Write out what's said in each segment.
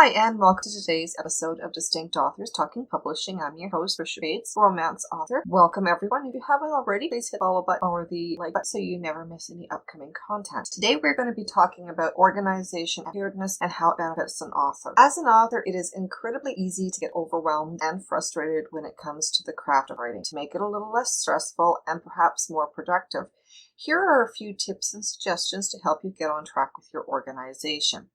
Hi, and welcome to today's episode of Distinct Authors Talking Publishing. I'm your host, Trisha Bates, romance author. Welcome, everyone. If you haven't already, please hit the follow button or the like button so you never miss any upcoming content. Today, we're going to be talking about organization, preparedness, and how it benefits an author. As an author, it is incredibly easy to get overwhelmed and frustrated when it comes to the craft of writing. To make it a little less stressful and perhaps more productive, here are a few tips and suggestions to help you get on track with your organization.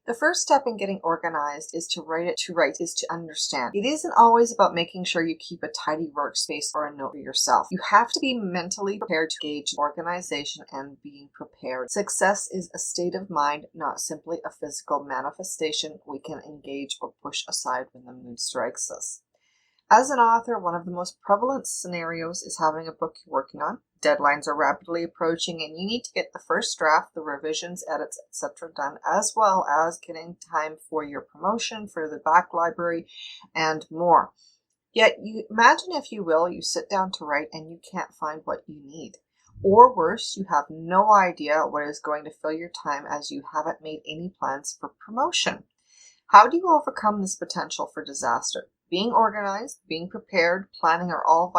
The first step in getting organized is to write is to understand. It isn't always about making sure you keep a tidy workspace or a note for yourself. You have to be mentally prepared to gauge organization and being prepared. Success is a state of mind, not simply a physical manifestation we can engage or push aside when the mood strikes us. As an author, one of the most prevalent scenarios is having a book you're working on. Deadlines are rapidly approaching and you need to get the first draft, the revisions, edits, etc. done, as well as getting time for your promotion, for the back library, and more. Yet, you imagine, if you will, you sit down to write and you can't find what you need. Or worse, you have no idea what is going to fill your time as you haven't made any plans for promotion. How do you overcome this potential for disaster? Being organized, being prepared, planning are all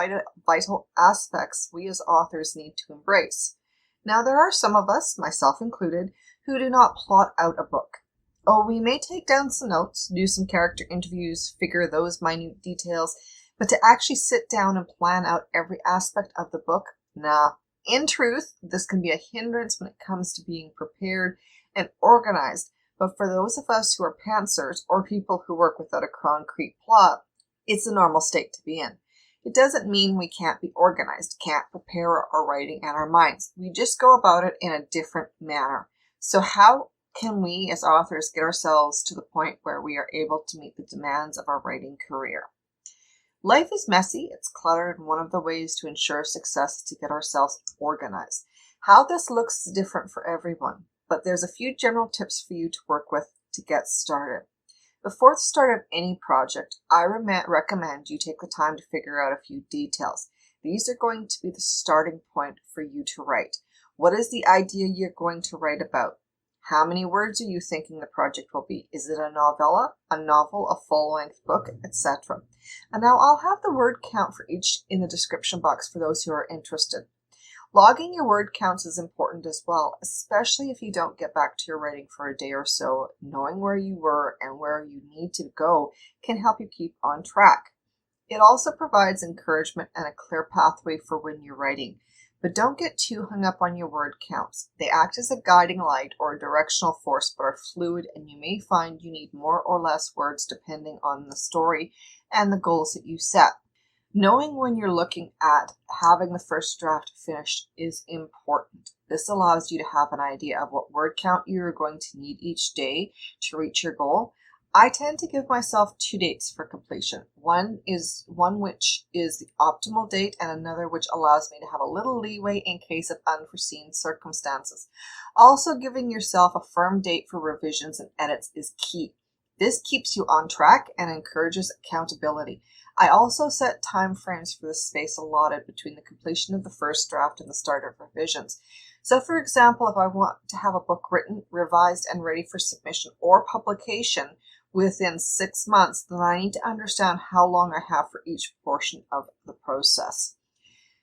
vital aspects we as authors need to embrace. Now, there are some of us, myself included, who do not plot out a book. Oh, we may take down some notes, do some character interviews, figure those minute details, but to actually sit down and plan out every aspect of the book, nah. In truth, this can be a hindrance when it comes to being prepared and organized. But for those of us who are pantsers or people who work without a concrete plot, it's a normal state to be in. It doesn't mean we can't be organized, can't prepare our writing and our minds. We just go about it in a different manner. So how can we as authors get ourselves to the point where we are able to meet the demands of our writing career? Life is messy, it's cluttered, and one of the ways to ensure success is to get ourselves organized. How this looks is different for everyone, but there's a few general tips for you to work with to get started. Before the start of any project, I recommend you take the time to figure out a few details. These are going to be the starting point for you to write. What is the idea you're going to write about? How many words are you thinking the project will be? Is it a novella, a novel, a full-length book, etc.? And now I'll have the word count for each in the description box for those who are interested. Logging your word counts is important as well, especially if you don't get back to your writing for a day or so. Knowing where you were and where you need to go can help you keep on track. It also provides encouragement and a clear pathway for when you're writing. But don't get too hung up on your word counts. They act as a guiding light or a directional force, but are fluid, and you may find you need more or less words depending on the story and the goals that you set. Knowing when you're looking at having the first draft finished is important. This allows you to have an idea of what word count you're going to need each day to reach your goal. I tend to give myself 2 dates for completion. One which is the optimal date, and another which allows me to have a little leeway in case of unforeseen circumstances. Also, giving yourself a firm date for revisions and edits is key. This keeps you on track and encourages accountability. I also set time frames for the space allotted between the completion of the first draft and the start of revisions. So, for example, if I want to have a book written, revised, and ready for submission or publication within 6 months, then I need to understand how long I have for each portion of the process.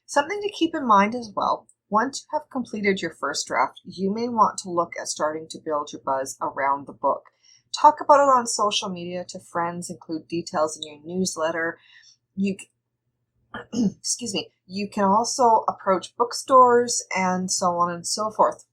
Something to keep in mind as well, once you have completed your first draft, you may want to look at starting to build your buzz around the book. Talk about it on social media to friends, include details in your newsletter. You can also approach bookstores and so on and so forth.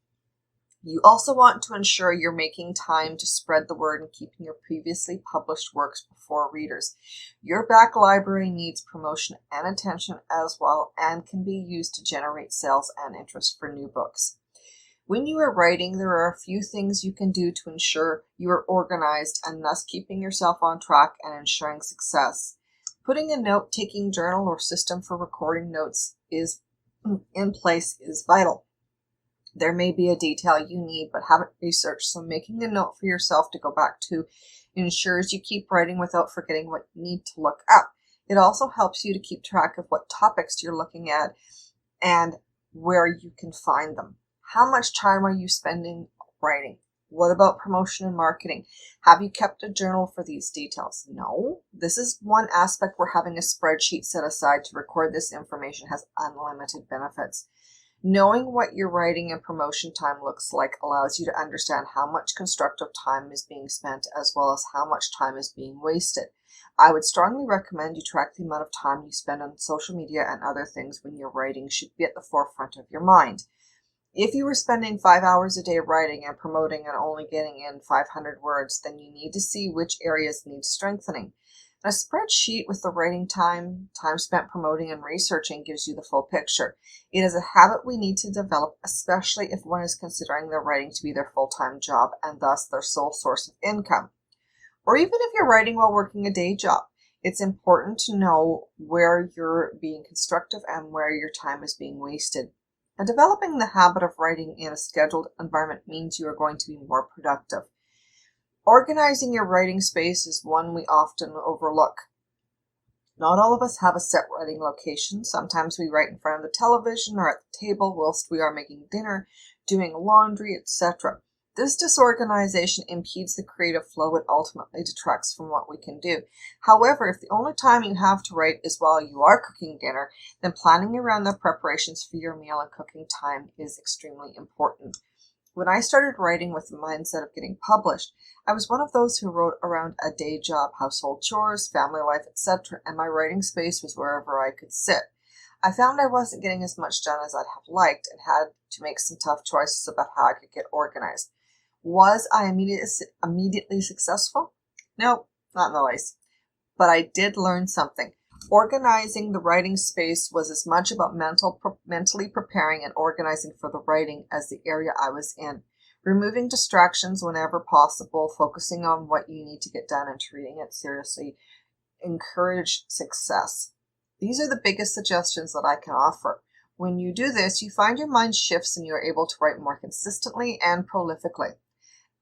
You also want to ensure you're making time to spread the word and keeping your previously published works before readers. Your back library needs promotion and attention as well, and can be used to generate sales and interest for new books. When you are writing, there are a few things you can do to ensure you are organized and thus keeping yourself on track and ensuring success. Putting a note-taking journal or system for recording notes in place is vital. There may be a detail you need but haven't researched, so making a note for yourself to go back to ensures you keep writing without forgetting what you need to look up. It also helps you to keep track of what topics you're looking at and where you can find them. How much time are you spending writing? What about promotion and marketing? Have you kept a journal for these details? No. This is one aspect where having a spreadsheet set aside to record this information has unlimited benefits. Knowing what your writing and promotion time looks like allows you to understand how much constructive time is being spent as well as how much time is being wasted. I would strongly recommend you track the amount of time you spend on social media and other things when your writing should be at the forefront of your mind. If you were spending 5 hours a day writing and promoting and only getting in 500 words, then you need to see which areas need strengthening. A spreadsheet with the writing time spent promoting and researching gives you the full picture. It is a habit we need to develop, especially if one is considering their writing to be their full-time job and thus their sole source of income. Or even if you're writing while working a day job, it's important to know where you're being constructive and where your time is being wasted. And developing the habit of writing in a scheduled environment means you are going to be more productive. Organizing your writing space is one we often overlook. Not all of us have a set writing location. Sometimes we write in front of the television or at the table whilst we are making dinner, doing laundry, etc. This disorganization impedes the creative flow and ultimately detracts from what we can do. However, if the only time you have to write is while you are cooking dinner, then planning around the preparations for your meal and cooking time is extremely important. When I started writing with the mindset of getting published, I was one of those who wrote around a day job, household chores, family life, etc., and my writing space was wherever I could sit. I found I wasn't getting as much done as I'd have liked and had to make some tough choices about how I could get organized. Was I immediately successful? No, not in the least. But I did learn something. Organizing the writing space was as much about mentally preparing and organizing for the writing as the area I was in. Removing distractions whenever possible, focusing on what you need to get done and treating it seriously encourage success. These are the biggest suggestions that I can offer. When you do this, you find your mind shifts and you are able to write more consistently and prolifically.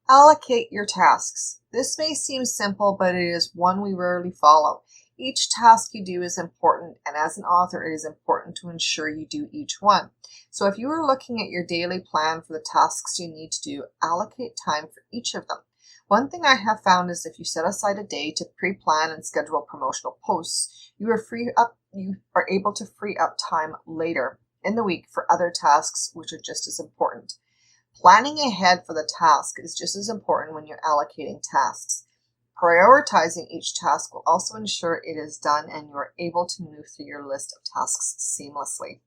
Allocate your tasks. This may seem simple, but it is one we rarely follow. Each task you do is important, and as an author, it is important to ensure you do each one. So if you are looking at your daily plan for the tasks you need to do, allocate time for each of them. One thing I have found is if you set aside a day to pre-plan and schedule promotional posts, you are able to free up time later in the week for other tasks which are just as important. Planning ahead for the task is just as important when you're allocating tasks. Prioritizing each task will also ensure it is done and you are able to move through your list of tasks seamlessly.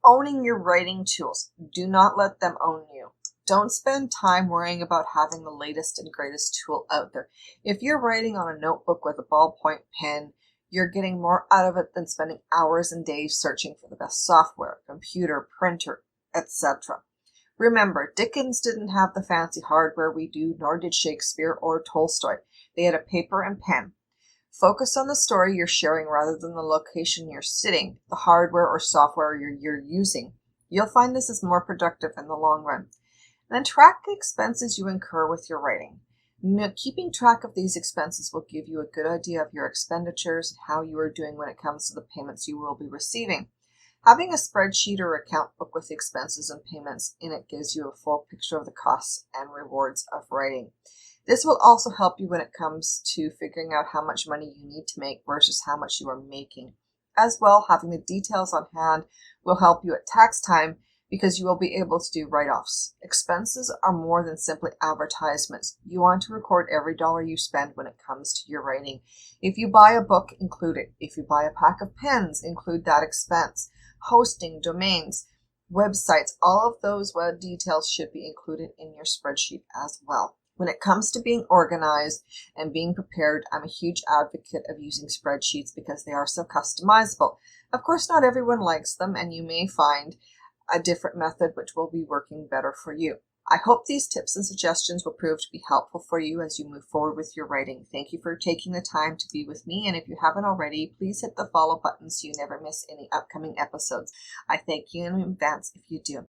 Owning your writing tools. Do not let them own you. Don't spend time worrying about having the latest and greatest tool out there. If you're writing on a notebook with a ballpoint pen, you're getting more out of it than spending hours and days searching for the best software, computer, printer, etc. Remember, Dickens didn't have the fancy hardware we do, nor did Shakespeare or Tolstoy. They had a paper and pen. Focus on the story you're sharing rather than the location you're sitting, the hardware or software you're using. You'll find this is more productive in the long run. And then track the expenses you incur with your writing. Keeping track of these expenses will give you a good idea of your expenditures and how you are doing when it comes to the payments you will be receiving. Having a spreadsheet or account book with expenses and payments in it gives you a full picture of the costs and rewards of writing. This will also help you when it comes to figuring out how much money you need to make versus how much you are making. As well, having the details on hand will help you at tax time because you will be able to do write-offs. Expenses are more than simply advertisements. You want to record every dollar you spend when it comes to your writing. If you buy a book, include it. If you buy a pack of pens, include that expense. Hosting, domains, websites, all of those web details should be included in your spreadsheet as well. When it comes to being organized and being prepared, I'm a huge advocate of using spreadsheets because they are so customizable. Of course, not everyone likes them, and you may find a different method which will be working better for you. I hope these tips and suggestions will prove to be helpful for you as you move forward with your writing. Thank you for taking the time to be with me, and if you haven't already, please hit the follow button so you never miss any upcoming episodes. I thank you in advance if you do.